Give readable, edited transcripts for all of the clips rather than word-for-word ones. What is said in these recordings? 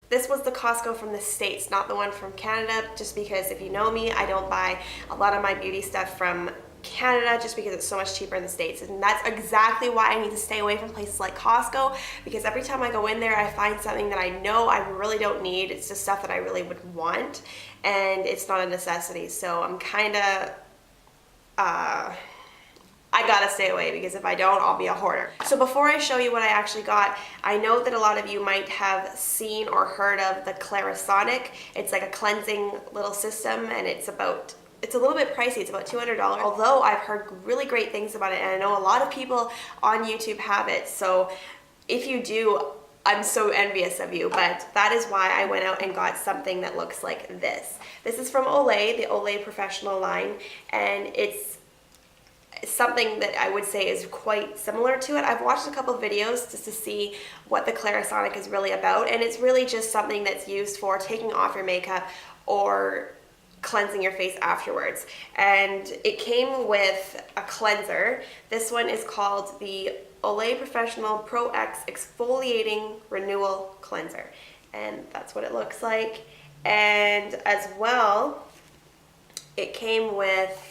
This was the Costco from the States, not the one from Canada, just because if you know me, I don't buy a lot of my beauty stuff from Canada just because it's so much cheaper in the States. And that's exactly why I need to stay away from places like Costco, because every time I go in there, I find something that I know I really don't need. It's just stuff that I really would want, and it's not a necessity. So I'm kind of, I gotta stay away, because if I don't, I'll be a hoarder. So before I show you what I actually got, I know that a lot of you might have seen or heard of the Clarisonic. It's like a cleansing little system, and it's a little bit pricey. It's about $200, although I've heard really great things about it, and I know a lot of people on YouTube have it. So if you do, I'm so envious of you, but that is why I went out and got something that looks like this. This is from Olay, the Olay Professional line, and it's something that I would say is quite similar to it. I've watched a couple of videos just to see what the Clarisonic is really about, and it's really just something that's used for taking off your makeup or cleansing your face afterwards. And it came with a cleanser. This one is called the Olay Professional Pro X Exfoliating Renewal Cleanser, and that's what it looks like. And as well, it came with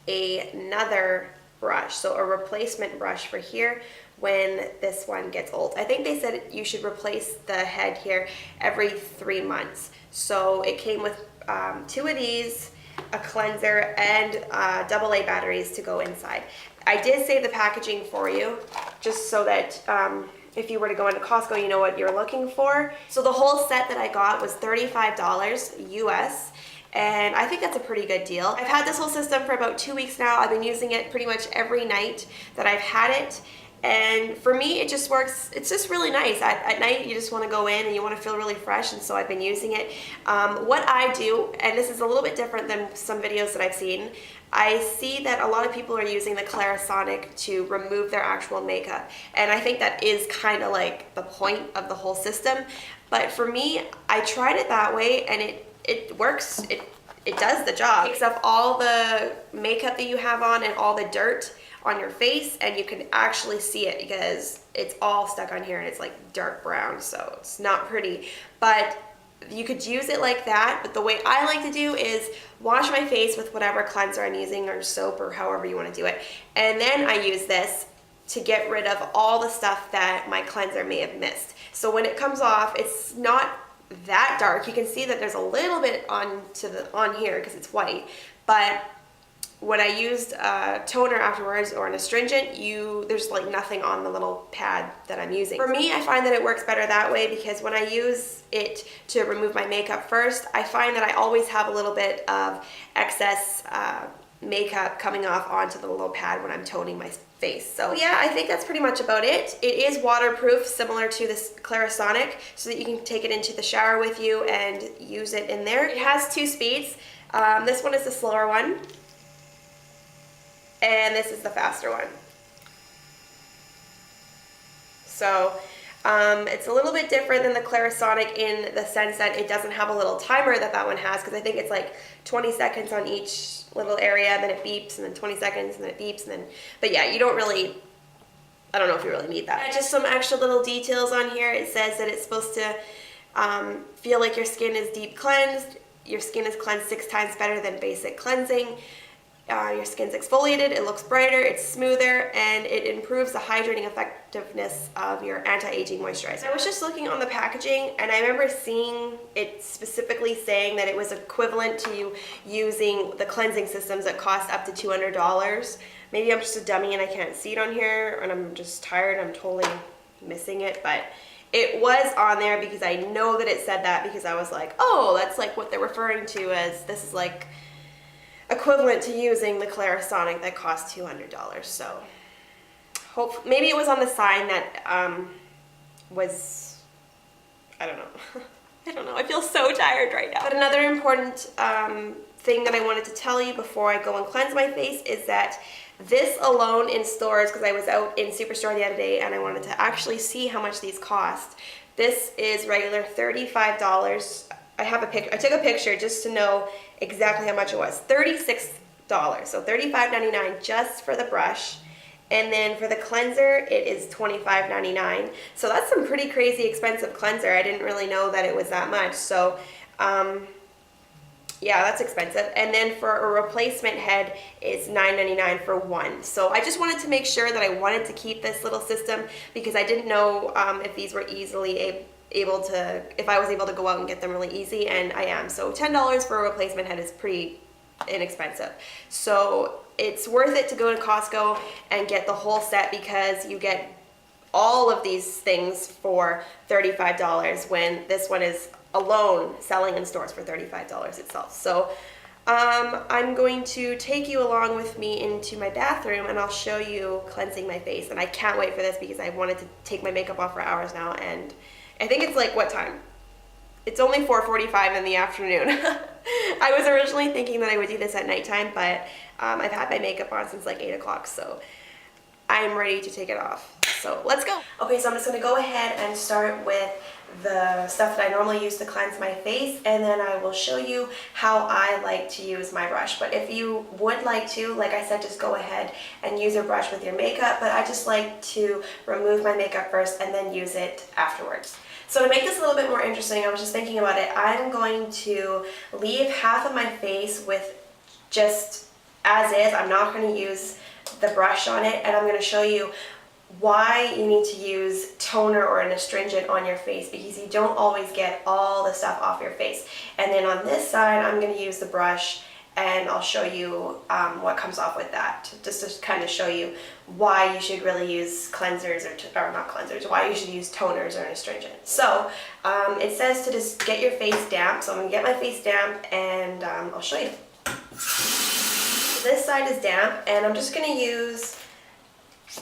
another brush, so a replacement brush for here when this one gets old. I think they said you should replace the head here every 3 months. So it came with 2 of these, a cleanser, and AA batteries to go inside. I did save the packaging for you just so that if you were to go into Costco, you know what you're looking for. So the whole set that I got was $35 US. And I think that's a pretty good deal. I've had this whole system for about 2 weeks now. I've been using it pretty much every night that I've had it. And for me, it just works. It's just really nice. At night, you just want to go in and you want to feel really fresh, and so I've been using it. What I do, and this is a little bit different than some videos that I've seen, I see that a lot of people are using the Clarisonic to remove their actual makeup. And I think that is kind of like the point of the whole system. But for me, I tried it that way, and it works. It does the job. It takes up all the makeup that you have on and all the dirt on your face, and you can actually see it because it's all stuck on here and it's like dark brown, so it's not pretty. But you could use it like that, but the way I like to do is wash my face with whatever cleanser I'm using, or soap, or however you want to do it, and then I use this to get rid of all the stuff that my cleanser may have missed. So when it comes off, it's not that dark. You can see that there's a little bit on here because it's white, but when I used a toner afterwards or an astringent, there's like nothing on the little pad that I'm using. For me, I find that it works better that way, because when I use it to remove my makeup first, I find that I always have a little bit of excess makeup coming off onto the little pad when I'm toning my face. So yeah, I think that's pretty much about it. It is waterproof, similar to this Clarisonic, so that you can take it into the shower with you and use it in there. It has 2 speeds. This one is the slower one, and this is the faster one. So it's a little bit different than the Clarisonic in the sense that it doesn't have a little timer that one has, because I think it's like 20 seconds on each little area, and then it beeps, and then 20 seconds, and then it beeps, and then, but yeah, you don't really, I don't know if you really need that. Just some extra little details on here. It says that it's supposed to feel like your skin is deep cleansed. Your skin is cleansed 6 times better than basic cleansing. Your skin's exfoliated, it looks brighter, it's smoother, and it improves the hydrating effectiveness of your anti-aging moisturizer. I was just looking on the packaging, and I remember seeing it specifically saying that it was equivalent to you using the cleansing systems that cost up to $200. Maybe I'm just a dummy and I can't see it on here, and I'm just tired, I'm totally missing it, but it was on there because I know that it said that, because I was like, oh, that's like what they're referring to as, this is like equivalent to using the Clarisonic that costs $200. So maybe it was on the sign that was, I don't know. I don't know. I feel so tired right now. But another important thing that I wanted to tell you before I go and cleanse my face is that this alone in stores, because I was out in Superstore the other day and I wanted to actually see how much these cost. This is regular $35. I took a picture just to know exactly how much it was. $36, so $35.99 just for the brush, And then for the cleanser, it is $25.99. So that's some pretty crazy expensive cleanser. I didn't really know that it was that much. So yeah, that's expensive. And then for a replacement head, it's $9.99 for one. So I just wanted to make sure that I wanted to keep this little system because I didn't know if these were easily able to, if I was able to go out and get them really easy, and I am. So $10 for a replacement head is pretty inexpensive. So it's worth it to go to Costco and get the whole set because you get all of these things for $35 when this one is alone selling in stores for $35 itself. So I'm going to take you along with me into my bathroom and I'll show you cleansing my face. And I can't wait for this because I wanted to take my makeup off for hours now, and I think it's like, what time? It's only 4:45 in the afternoon. I was originally thinking that I would do this at nighttime, but I've had my makeup on since like 8 o'clock, so I'm ready to take it off. So let's go. Okay, so I'm just gonna go ahead and start with the stuff that I normally use to cleanse my face, and then I will show you how I like to use my brush. But if you would like to, like I said, just go ahead and use your brush with your makeup, but I just like to remove my makeup first and then use it afterwards. So to make this a little bit more interesting, I was just thinking about it, I'm going to leave half of my face with just as is. I'm not going to use the brush on it, and I'm going to show you why you need to use toner or an astringent on your face, because you don't always get all the stuff off your face. And then on this side, I'm going to use the brush, and I'll show you what comes off with that, just to kind of show you why you should really use cleansers, or not cleansers, why you should use toners or an astringent. So it says to just get your face damp, so I'm going to get my face damp, and I'll show you. So this side is damp, and I'm just going to use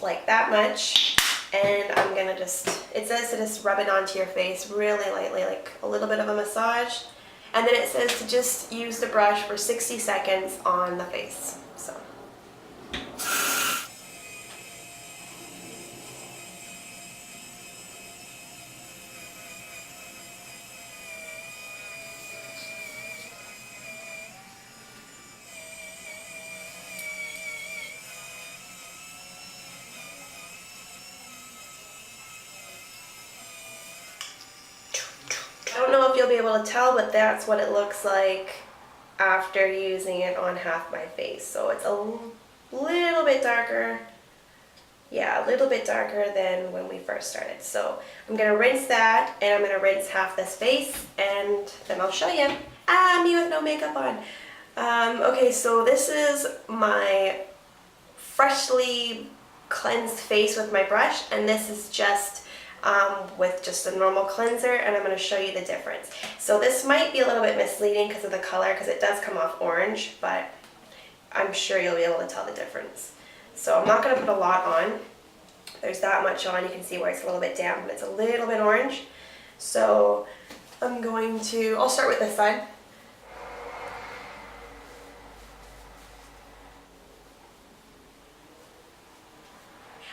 like that much, and I'm gonna just, it says to just rub it onto your face really lightly, like a little bit of a massage, and then it says to just use the brush for 60 seconds on the face. So I don't know if you'll be able to tell, but that's what it looks like after using it on half my face. So it's a little bit darker. Yeah, a little bit darker than when we first started. So I'm going to rinse that, and I'm going to rinse half this face, and then I'll show you. Me with no makeup on. Okay, so this is my freshly cleansed face with my brush, and this is just with just a normal cleanser, and I'm going to show you the difference. So this might be a little bit misleading because of the color, because it does come off orange, but I'm sure you'll be able to tell the difference. So I'm not going to put a lot on. There's that much on. You can see where it's a little bit damp, but it's a little bit orange. So I'm going to, I'll start with this side.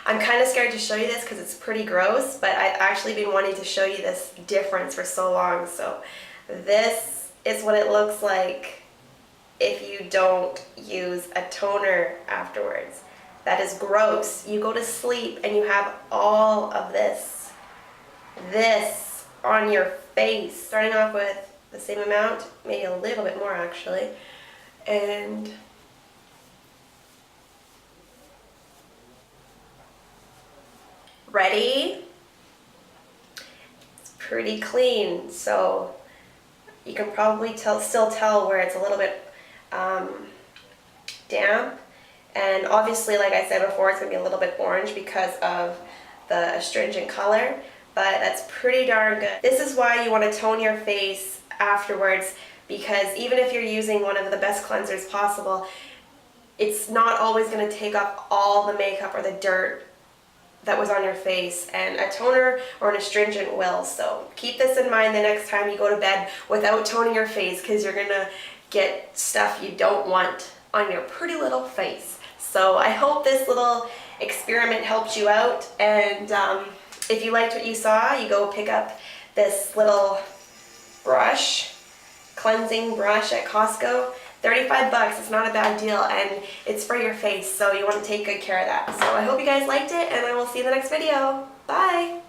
I'm kind of scared to show you this because it's pretty gross, but I've actually been wanting to show you this difference for so long. So this is what it looks like if you don't use a toner afterwards. That is gross. You go to sleep and you have all of this on your face. Starting off with the same amount, maybe a little bit more actually, and ready? It's pretty clean, so you can probably still tell where it's a little bit damp, and obviously, like I said before, it's going to be a little bit orange because of the astringent color, but that's pretty darn good. This is why you want to tone your face afterwards, because even if you're using one of the best cleansers possible, it's not always going to take off all the makeup or the dirt that was on your face, and a toner or an astringent will. So keep this in mind the next time you go to bed without toning your face, because you're gonna get stuff you don't want on your pretty little face. So I hope this little experiment helped you out, and if you liked what you saw, you go pick up this little brush, cleansing brush at Costco. 35 bucks, it's not a bad deal, and it's for your face, so you want to take good care of that. So I hope you guys liked it, and I will see you in the next video. Bye!